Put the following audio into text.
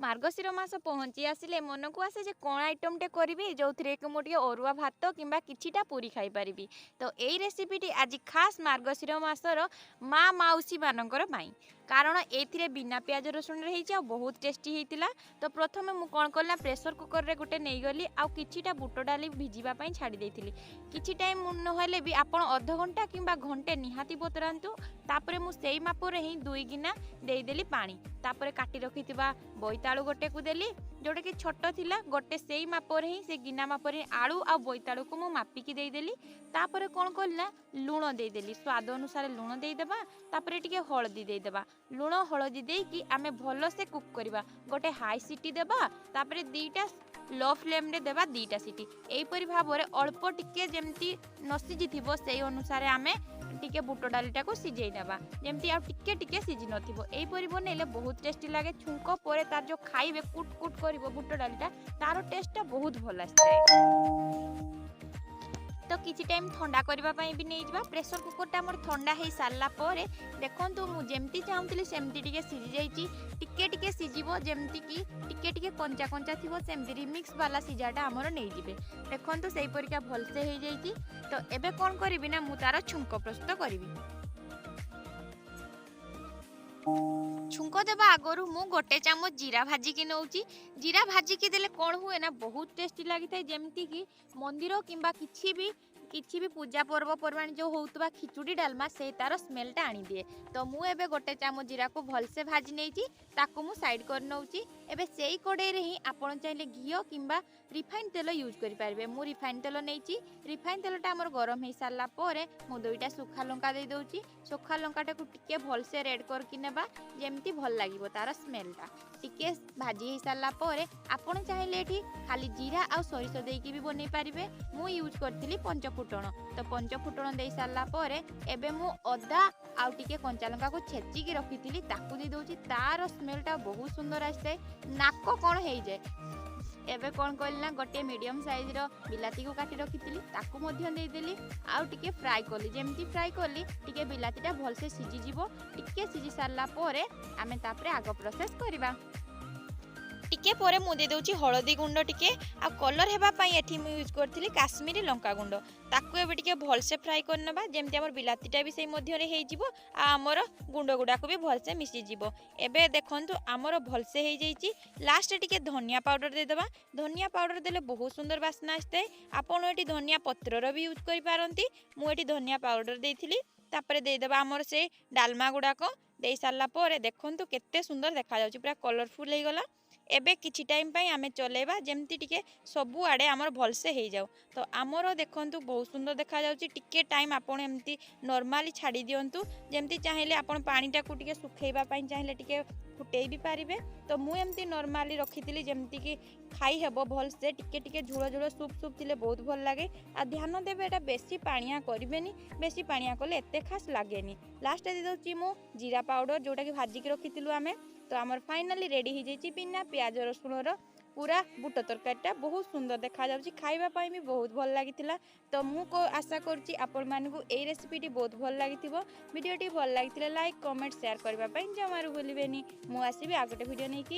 मार्गशीर मास पहुँची आसिले मन को आसे जे कौन आइटमटे करी जो थे कि मुझे अरुआ भात कि किछिटा पूरी खाई पारिबी। तो यही रेसिपीटी आज खास मार्गशीर मासर माँ माउसी मानकर पाई कारण ए बिना प्याज रसुण रही बहुत टेस्टी होता। तो प्रथम मुझे कौन कल प्रेसर कुकर रे गोटे नहीं गली आउ किछिटा बुट डाली भिजापी छाड़ी देती किछि टाइम नहले भी आप अध घंटा कि घंटे निहाती बतरातु। तापर मुझे मापर ही 2 गिना देदेली पानी तापर काटी रखी बोईतालु गोटे को देली जोटा कि छोट थिला गोटे से मापर ही से गिना मापर ही आलू आ बोईतालु को मापिकी देदेली। तापर कौन कला लुण देदेली स्वाद अनुसार लुण देदेबा तापर टिके हलदी देदेबा लुण हलदी देकी आमे भल से कुक करबा गोटे हाई सीटी देबा तापर 2टा लो फ्लेम रे देबा 2टा सीटी एहीपरि भाव में अल्प टिके जेमती न सिझी थिबो सेही अनुसार आमे टिके बुट डालीटा को सिझे नेबा जेमती आ टिके टिके सिझी नथिबो एहीपरि बनैले बहुत टेस्टी लागे। छुंक परे तार जो खाइबे कुट कुट करिवो बुट डालीटा तार टेस्टटा बहुत भल आसे। तो किसी टाइम ठंडा करने भी नहीं जावा प्रेसर कुकरटा मोर ठंडा हो सारा पर देखो मुझे चाहूली सेमती टिके सिझी जाइए टिके टिके सिझिबो जेमती कि टिके टिके कंचा कंचा थी सेमती रिमिक्स वाला सिझाटा आमर नहीं जिबे देखो से परिका भलसे हो जाइए। तो एबे कौन करी ना मु तार छुंक प्रस्तुत करी छुंक देवा आगरू मु गोटे चामच जीरा भाजिकी नौची जीरा भाजिकी देले कौन हुए ना बहुत टेस्टी लगी था जेमती कि मंदिर किंबा किछि भी पूजा पर्व पर्वाणी जो होउतबा खिचुड़ी डालमा से तार स्मेलटा आनी दिए। तो मु एबे गोटे चामच जीरा को भलसे भाजी नेची ताकू मु साइड कर नौची। एबे सेई कड़ाई रे ही आपण चाहिले घी किंबा रिफाइन तेल यूज करि पारबे मु रिफाइन तेल नेची रिफाइन तेलटा हमर गरम हे सारला परे मु 2टा सुखा लंका दे दउची सुखा लंकाटा को टिके भलसे रेड करके नेबा जेमती भल लागिवो तार स्मेलटा टिके भाजी हे सारला परे आपण चाहिले एठी खाली जीरा आ सरिष देकी भी बनै पारिबे मु यूज करथिली पंचफुटण। तो पंचफुटण दे सारला परे एबे मु अदा आउ टिके कंचा लंका को छेचिकी रखिथिली ताकू दे दउची तार स्मेलटा बहुत सुंदर आसे नाक कौन हो जाए। एबे कौन कल ना गोटे मीडियम साइज रो बिलाती को काटी रखिथिली ताकू मध्य देदेली आउ टिके फ्राई कली जेमती फ्राई कली टिके बिलातीटा भलसे सिझी जीवो टिके सिझी सारला परे आमे तापरे आगो प्रोसेस करबा टिके परे मु दे दउची हळदी गुंड टिके आ कलर हेबा पई एठी मु यूज करथिली काश्मीरी लंका गुंड ताकू एबे टिके भलसे फ्राई करनबा जेमती हमर बिलातीटा भी सेही मध्य रे हेई जीवो आ हमर गुंड गुडा को भी भलसे मिसी जीवो। एबे देखंतु हमर भलसे हेई जाईची लास्ट टिके धनिया पाउडर दे देबा धनिया पाउडर देले बहुत सुंदर वासना आस्ते आपण एठी धनिया पत्रर भी यूज करि पारंती मु एठी धनिया पाउडर देइथिली तापरे दे देबा हमर से डालमा गुडा को देई सारला परे देखंतु केते सुंदर देखा जाउची पूरा कलरफुल हे गला। एबे किछि टाइम पई आमे चलेबा जेमती टिके सबु आडे हमर भलसे हे जाऊ। तो आमर देखंतु बहुत सुंदर देखा जाउची टिके टाइम आपण एमती नॉर्मली छाड़ी दियंतु जेमती चाहिले आपण पानीटा को टिके सुखैबा पई चाहिले टिके फुटेई भी पारिबे। तो मु एमती नॉर्मली रखिथिली जेमती कि खाई हेबो भलसे टिके टिके झुळ झुळ सूप सूप थिले बहुत भल लागे आ ध्यान देबे एटा बेसी पानिया करिवेनी बेसी पानिया कले एते खास लागेनी। लास्ट दे दउची मु जीरा पाउडर जोटा कि भाजी के रखिथिलु आमे। तो आमर फाइनली रेडी हो जाइए बिना प्याज रसुण पूरा बुट तरकारीटा बहुत सुंदर देखा जाउची खाइबा पई भी बहुत भल लागितिला। तो मु को आशा करची आपण मानकु एई रेसिपीटी बहुत भल लागितिबो वीडियोटी भल लागितिले लाइक कमेंट शेयर करबा पई जमारू भूलिबेनी। मु आसीबी आ गोटे वीडियो नेकी।